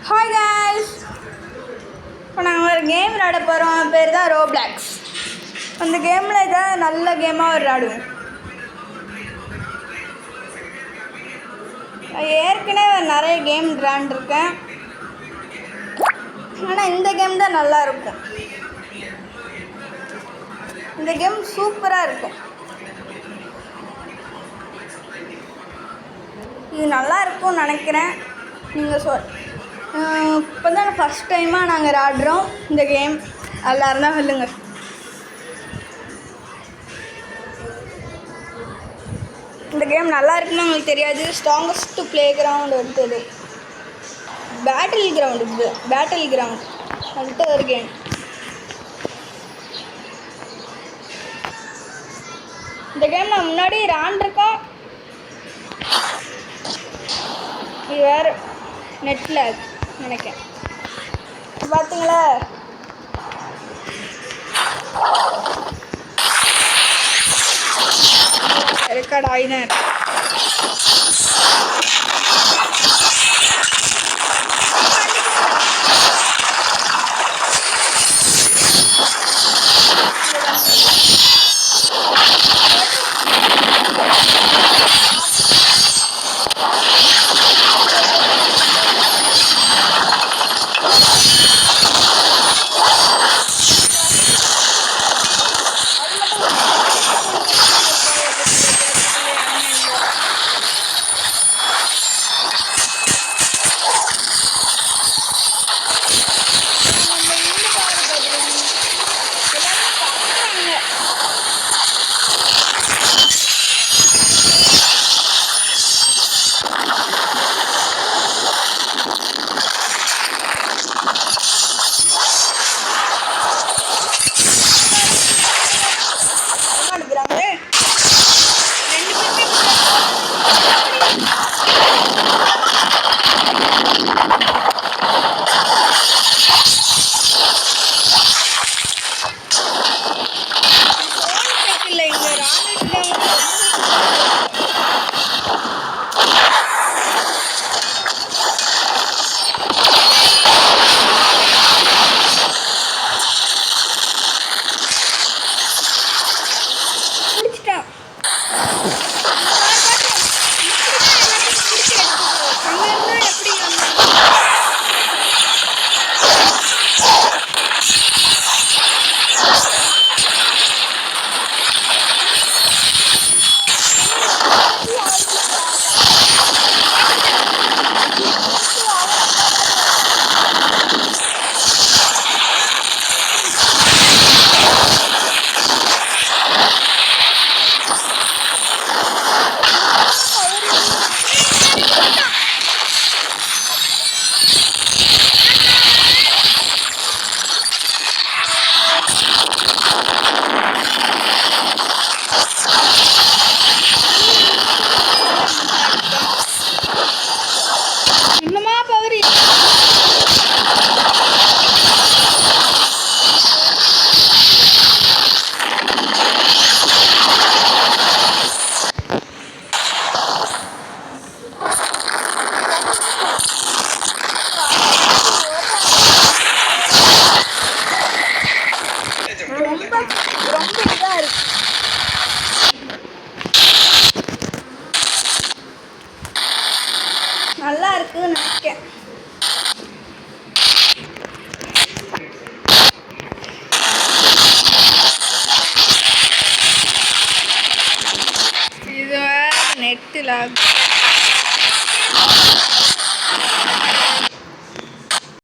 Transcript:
Hi guys, இப்போ நாங்கள் ஒரு கேம் விளையாட போகிறோம். பேர் தான் ரோப்ளாக்ஸ். அந்த கேமில் ஏதாவது நல்ல கேமாக விளையாடுவோம். ஏற்கனவே நிறைய கேம் விளையாண்டுருக்கேன், ஆனால் இந்த கேம் தான் நல்லா இருக்கும். இந்த கேம் சூப்பராக இருக்கும். இது நல்லா இருக்கும்னு நினைக்கிறேன். நீங்கள் இப்போ தான் ஃபஸ்ட் டைமாக நாங்கள் விளையாடுறோம் இந்த கேம். எல்லோரும் தான் சொல்லுங்க. இந்த கேம் நல்லா இருக்குன்னு உங்களுக்கு தெரியாது. ஸ்ட்ராங்கஸ்ட் ப்ளே கிரவுண்ட் இருக்குது, பேட்டில் கிரவுண்ட் வந்துட்டு ஒரு கேம். இந்த கேம் நான் முன்னாடி விளையாண்டுருக்கோம். இது வேறு நெட்டில் நினைக்கிறேன். பார்த்தீங்களா, ரெக்கார்ட் ஆகினேன். நல்லா இருக்குன்னு நினைக்கிறேன். இது நெட்டில்